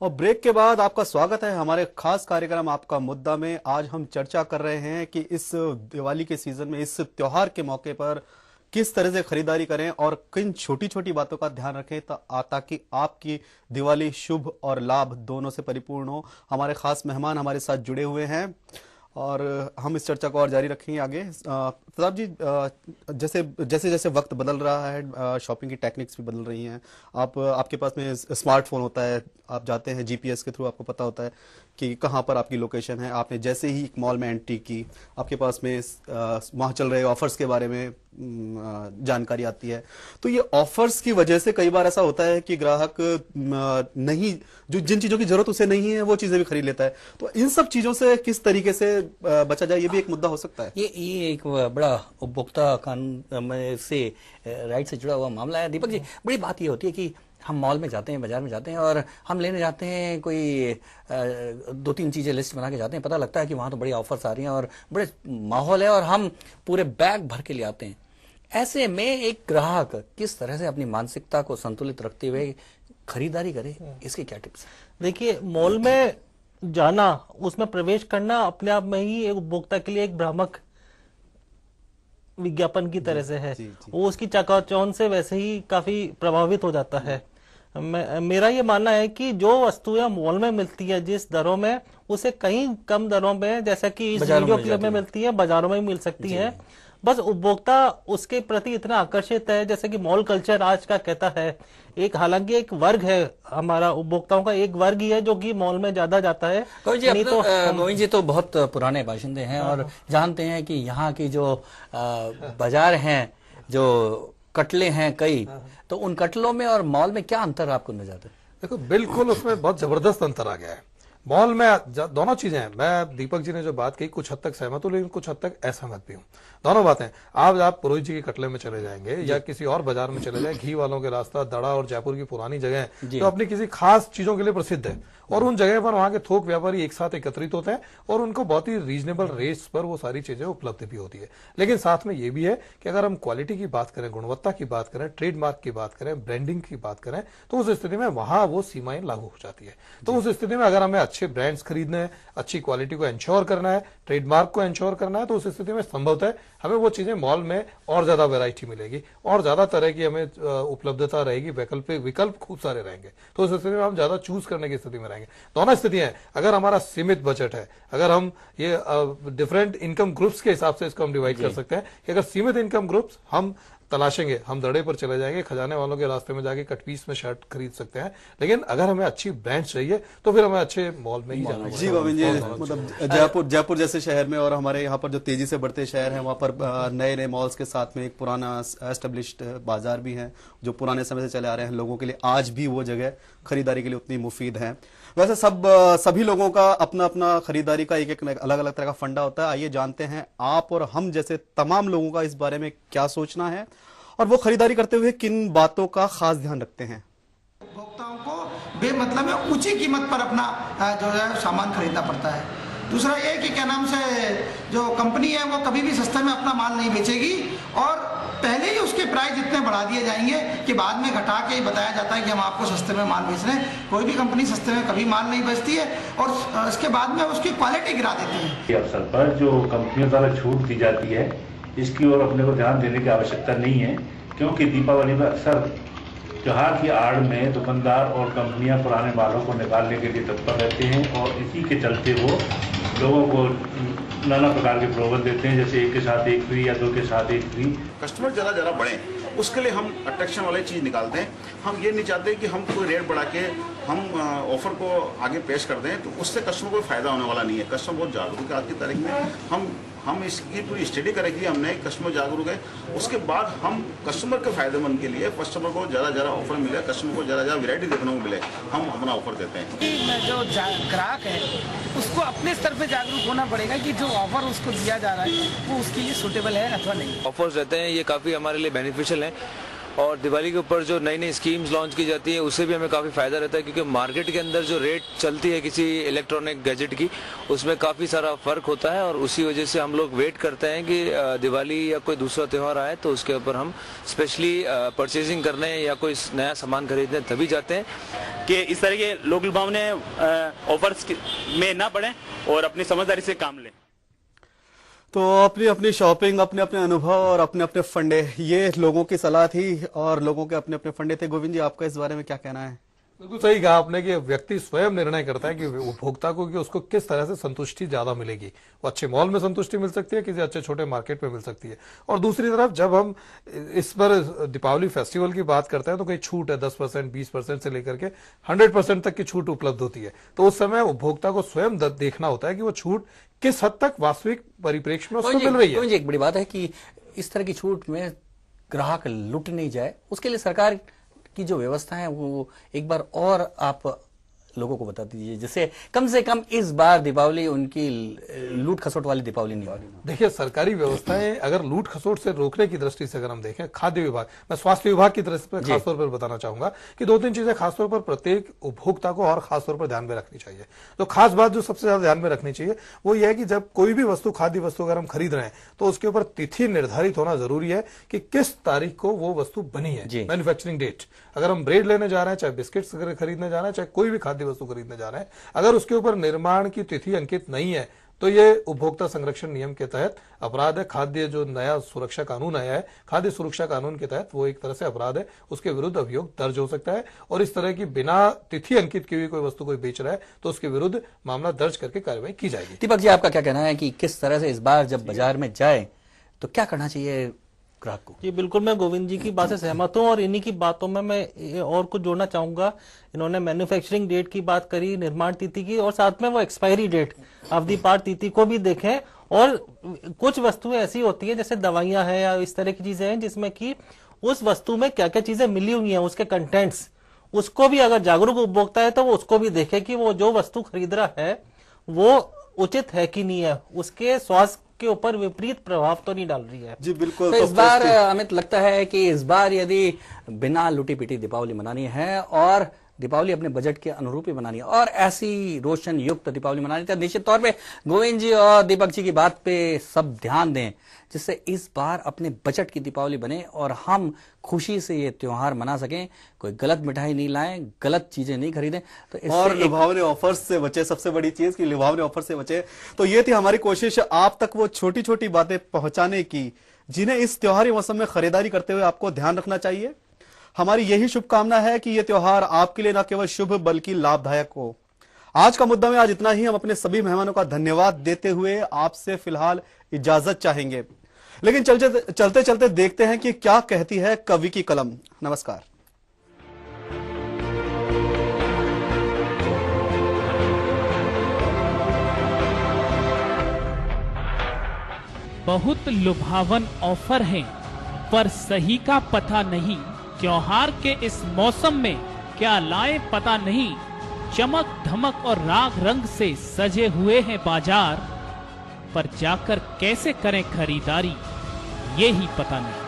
और ब्रेक के बाद आपका स्वागत है हमारे खास कार्यक्रम आपका मुद्दा में। आज हम चर्चा कर रहे हैं कि इस दिवाली के सीजन में, इस त्योहार के मौके पर किस तरह से खरीदारी करें और किन छोटी छोटी बातों का ध्यान रखें ताकि आपकी दिवाली शुभ और लाभ दोनों से परिपूर्ण हो। हमारे खास मेहमान हमारे साथ जुड़े हुए हैं और हम इस चर्चा को और जारी रखेंगे आगे। प्रताप जी, जैसे जैसे जैसे वक्त बदल रहा है, शॉपिंग की टेक्निक्स भी बदल रही हैं। आपके पास में स्मार्टफोन होता है, आप जाते हैं जीपीएस के थ्रू, आपको पता होता है कि कहाँ पर आपकी लोकेशन है। आपने जैसे ही एक मॉल में एंट्री की, आपके पास में वहाँ चल रहे ऑफर्स के बारे में जानकारी आती है। तो ये ऑफर्स की वजह से कई बार ऐसा होता है कि ग्राहक नहीं, जो जिन चीजों की जरूरत उसे नहीं है वो चीजें भी खरीद लेता है। तो इन सब चीजों से किस तरीके से बचा जाए, ये भी एक मुद्दा हो सकता है। ये एक बड़ा उपभोक्ता कानून से राइट से जुड़ा हुआ मामला है दीपक जी। बड़ी बात ये होती है कि हम मॉल में जाते हैं, बाजार में जाते हैं और हम लेने जाते हैं, कोई 2-3 चीजें लिस्ट बना के जाते हैं। पता लगता है कि वहां तो बड़ी ऑफर्स आ रही हैं और बड़े माहौल है और हम पूरे बैग भर के ले आते हैं। ऐसे में एक ग्राहक किस तरह से अपनी मानसिकता को संतुलित रखते हुए खरीदारी करे, इसके क्या टिप्स? देखिए, मॉल में जाना, उसमें प्रवेश करना अपने आप में ही एक उपभोक्ता के लिए एक भ्रामक विज्ञापन की तरह से है। वो उसकी चकाचौंध से वैसे ही काफी प्रभावित हो जाता है। मेरा ये मानना है कि जो वस्तुएं मॉल में मिलती है जिस दरों में, उसे कहीं कम दरों में, जैसा कि इस वीडियो क्लिप में मिलती है, बाजारों में मिल सकती है। बस उपभोक्ता उसके प्रति इतना आकर्षित है, जैसे कि मॉल कल्चर आज का कहता है। हालांकि एक वर्ग है हमारा उपभोक्ताओं का, एक वर्ग ही है जो कि मॉल में ज्यादा जाता है। गोविंद जी तो बहुत पुराने बाशिंदे हैं और जानते हैं कि यहाँ की जो बाजार हैं, जो कटले हैं कई, तो उन कटलों में और मॉल में क्या अंतर आपको नजर आता है? देखो, बिल्कुल उसमें बहुत जबरदस्त अंतर आ गया है। मॉल में दोनों चीजें हैं। मैं दीपक जी ने जो बात कही कुछ हद तक सहमत हूं, लेकिन कुछ हद तक असहमत भी हूं। दोनों बातें, आप पुरोहित जी के कटले में चले जाएंगे या किसी और बाजार में चले जाए, घी वालों के रास्ता, दड़ा और जयपुर की पुरानी जगह जो अपनी किसी खास चीजों के लिए प्रसिद्ध है, और उन जगह पर वहां के थोक व्यापारी एक साथ एकत्रित होते हैं और उनको बहुत ही रीजनेबल रेट्स पर वो सारी चीजें उपलब्ध भी होती है। लेकिन साथ में ये भी है कि अगर हम क्वालिटी की बात करें, गुणवत्ता की बात करें, ट्रेडमार्क की बात करें, ब्रांडिंग की बात करें, तो उस स्थिति में वहां वो सीमाएं लागू हो जाती है। तो उस स्थिति में अगर हमें अच्छे ब्रांड्स खरीदने हैं, अच्छी क्वालिटी को एंश्योर करना है, ट्रेडमार्क को एंश्योर करना है, तो उस स्थिति में संभवतः हमें वो चीजें मॉल में और ज्यादा वैरायटी मिलेगी और ज्यादा तरह की हमें उपलब्धता रहेगी, विकल्प खूब सारे रहेंगे। तो उस स्थिति में हम ज्यादा चूज करने की स्थिति में रहेंगे। दोनों स्थिति है। अगर हमारा सीमित बजट है, अगर हम ये डिफरेंट इनकम ग्रुप्स के हिसाब से इसको हम डिवाइड कर सकते हैं कि अगर सीमित इनकम ग्रुप्स हम तलाशेंगे, हम दड़े पर चले जाएंगे, खजाने वालों के रास्ते में जाके कटपीस में शर्ट खरीद सकते हैं। लेकिन अगर हमें अच्छी ब्रांड चाहिए तो फिर हमें अच्छे मॉल में ही जाना जी गोविंद जी, मतलब जयपुर जैसे शहर में और हमारे यहाँ पर जो तेजी से बढ़ते शहर हैं, वहाँ पर नए नए मॉल्स के साथ में एक पुराना एस्टेब्लिश्ड बाजार भी है जो पुराने समय से चले आ रहे हैं। लोगों के लिए आज भी वो जगह खरीदारी के लिए उतनी मुफीद है। वैसे सभी लोगों का अपना अपना खरीदारी का एक अलग अलग तरह का फंडा होता है। आइए जानते हैं आप और हम जैसे तमाम लोगों का इस बारे में क्या सोचना है और वो खरीदारी करते हुए किन बातों का खास ध्यान रखते हैं। उपभोक्ताओं को बेमतलब में ऊंची कीमत पर अपना जो है सामान खरीदना पड़ता है। दूसरा ये कि क्या नाम से जो कंपनी है वो कभी भी सस्ते में अपना माल नहीं बेचेगी और पहले ही उसके प्राइस इतने बढ़ा दिए जाएंगे कि बाद में घटा के ही बताया जाता है कि हम आपको सस्ते में माल बेच रहे हैं। कोई भी कंपनी सस्ते में कभी माल नहीं बेचती है और इसके बाद में उसकी क्वालिटी गिरा देती है। अवसर पर जो कंपनियों द्वारा छूट दी जाती है, इसकी ओर अपने को ध्यान देने की आवश्यकता नहीं है, क्योंकि दीपावली में अक्सर त्योहार की आड़ में दुकानदार और कंपनियां पुराने मालों को निकालने के लिए तत्पर रहते हैं और इसी के चलते वो लोगों को नाना प्रकार के प्रलोभन देते हैं, जैसे एक के साथ एक फ्री या दो के साथ एक फ्री। कस्टमर ज़रा बढ़े, उसके लिए हम अट्रैक्शन वाली चीज़ निकालते हैं। हम ये नहीं चाहते कि हम कोई रेट बढ़ा के हम ऑफर को आगे पेश कर दें, तो उससे कस्टमर को फायदा होने वाला नहीं है। कस्टमर बहुत जागरूक है आज की तारीख में। हम इसकी पूरी स्टडी करेंगे, हमने कस्टमर जागरूक है, उसके बाद हम कस्टमर के फायदेमंद के लिए कस्टमर को ज़रा ऑफर मिले, कस्टमर को ज़रा वैरायटी देखने को मिले, हम अपना ऑफर देते हैं। जो ग्राहक है उसको अपने स्तर पे जागरूक होना पड़ेगा कि जो ऑफर उसको दिया जा रहा है वो उसके लिए सूटेबल है अथवा नहीं। ऑफर्स रहते हैं, ये काफ़ी हमारे लिए बेनिफिशियल है और दिवाली के ऊपर जो नई नई स्कीम्स लॉन्च की जाती है उससे भी हमें काफ़ी फ़ायदा रहता है, क्योंकि मार्केट के अंदर जो रेट चलती है किसी इलेक्ट्रॉनिक गैजेट की उसमें काफ़ी सारा फ़र्क होता है, और उसी वजह से हम लोग वेट करते हैं कि दिवाली या कोई दूसरा त्यौहार आए तो उसके ऊपर हम स्पेशली परचेजिंग करने या कोई नया सामान खरीदने तभी जाते हैं कि इस तरह के लोक लुभावने ऑफर्स में ना पड़े और अपनी समझदारी से काम लें। तो अपनी अपनी शॉपिंग, अपने अपने अनुभव और अपने अपने फंडे, ये लोगों की सलाह थी और लोगों के अपने अपने फंडे थे। गोविंद जी, आपका इस बारे में क्या कहना है? बिल्कुल सही कहा आपने कि व्यक्ति स्वयं निर्णय करता है कि उपभोक्ता को कि उसको किस तरह से संतुष्टि ज्यादा मिलेगी। वो अच्छे मॉल में संतुष्टि मिल सकती है, किसी अच्छे छोटे मार्केट में मिल सकती है। और दूसरी तरफ जब हम इस पर दीपावली फेस्टिवल की बात करते हैं तो कोई छूट है 10%, 20% से लेकर के 100% तक की छूट उपलब्ध होती है। तो उस समय उपभोक्ता को स्वयं देखना होता है कि वो छूट किस हद तक वास्तविक परिप्रेक्ष्य में उसको मिल रही है। एक बड़ी बात है कि इस तरह की छूट में ग्राहक लुट नहीं जाए, उसके लिए सरकार की जो व्यवस्था है वो एक बार और आप लोगों को बता दीजिए, जिससे कम से कम इस बार दीपावली उनकी लूट खसोट वाली दीपावली नहीं होगी। देखिए, सरकारी व्यवस्थाएं अगर लूट खसोट से रोकने की दृष्टि से अगर हम देखें, खाद्य विभाग, मैं स्वास्थ्य विभाग की दृष्टि पर खासतौर पर बताना चाहूंगा कि 2-3 चीजें खासतौर पर प्रत्येक उपभोक्ता को और खासतौर पर ध्यान में रखनी चाहिए। तो खास बात जो सबसे ज्यादा ध्यान में रखनी चाहिए वो ये है कि जब कोई भी वस्तु, खाद्य वस्तु अगर हम खरीद रहे हैं तो उसके ऊपर तिथि निर्धारित होना जरूरी है कि किस तारीख को वो वस्तु बनी है, मैन्युफैक्चरिंग डेट। अगर हम ब्रेड लेने जा रहे हैं, चाहे बिस्किट्स खरीदने जा रहे हैं, चाहे कोई भी खाद्य वस्तु खरीदने जा रहे हैं, अगर उसके ऊपर निर्माण की तिथि अंकित नहीं है तो ये उपभोक्ता संरक्षण नियम के तहत अपराध है। खाद्य जो नया सुरक्षा कानून आया है, खाद्य सुरक्षा कानून के तहत, वो एक तरह से अपराध है, उसके विरुद्ध अभियोग दर्ज हो सकता है। और इस तरह की बिना तिथि अंकित की हुई कोई वस्तु कोई बेच रहा है तो उसके विरुद्ध मामला दर्ज करके कार्रवाई की जाएगी। दीपक जी, आपका क्या कहना है कि किस तरह से इस बार जब बाजार में जाए तो क्या करना चाहिए ग्राहक को? जी बिल्कुल, मैं गोविंद जी की बात से सहमत हूँ और इन्हीं की बातों में मैं और कुछ जोड़ना चाहूंगा। इन्होंने मैन्युफैक्चरिंग डेट की बात करी, निर्माण तिथि की, और साथ में वो एक्सपायरी डेट, अवधि पार तिथि को भी देखें। और कुछ वस्तुएं ऐसी होती है जैसे दवाइयां हैं या इस तरह की चीजें हैं जिसमें कि उस वस्तु में क्या क्या चीजें मिली हुई हैं, उसके कंटेंट्स, उसको भी अगर जागरूक उपभोक्ता है तो वो उसको भी देखे कि वो जो वस्तु खरीद रहा है वो उचित है कि नहीं है, उसके स्वास्थ्य के ऊपर विपरीत प्रभाव तो नहीं डाल रही है। जी बिल्कुल। तो इस बार हमें लगता है कि इस बार यदि बिना लुटी पिटी दीपावली मनानी है और दीपावली अपने बजट के अनुरूप ही बनानी है और ऐसी रोशन युक्त दीपावली मनानी है, तो निश्चित तौर पे गोविंद जी और दीपक जी की बात पे सब ध्यान दें, जिससे इस बार अपने बजट की दीपावली बने और हम खुशी से ये त्योहार मना सकें। कोई गलत मिठाई नहीं लाएं, गलत चीजें नहीं खरीदें, तो और लुभावने ऑफर्स से बचे। सबसे बड़ी चीज कि लुभावने ऑफर से बचे। तो ये थी हमारी कोशिश आप तक वो छोटी छोटी बातें पहुंचाने की जिन्हें इस त्योहारी मौसम में खरीदारी करते हुए आपको ध्यान रखना चाहिए। हमारी यही शुभकामना है कि यह त्योहार आपके लिए न केवल शुभ बल्कि लाभदायक हो। आज का मुद्दा में आज इतना ही। हम अपने सभी मेहमानों का धन्यवाद देते हुए आपसे फिलहाल इजाजत चाहेंगे, लेकिन चलते चलते देखते हैं कि क्या कहती है कवि की कलम। नमस्कार। बहुत लुभावन ऑफर हैं, पर सही का पता नहीं। त्योहार के इस मौसम में क्या लाएं पता नहीं। चमक धमक और राग रंग से सजे हुए हैं बाजार, पर जाकर कैसे करें खरीदारी ये ही पता नहीं।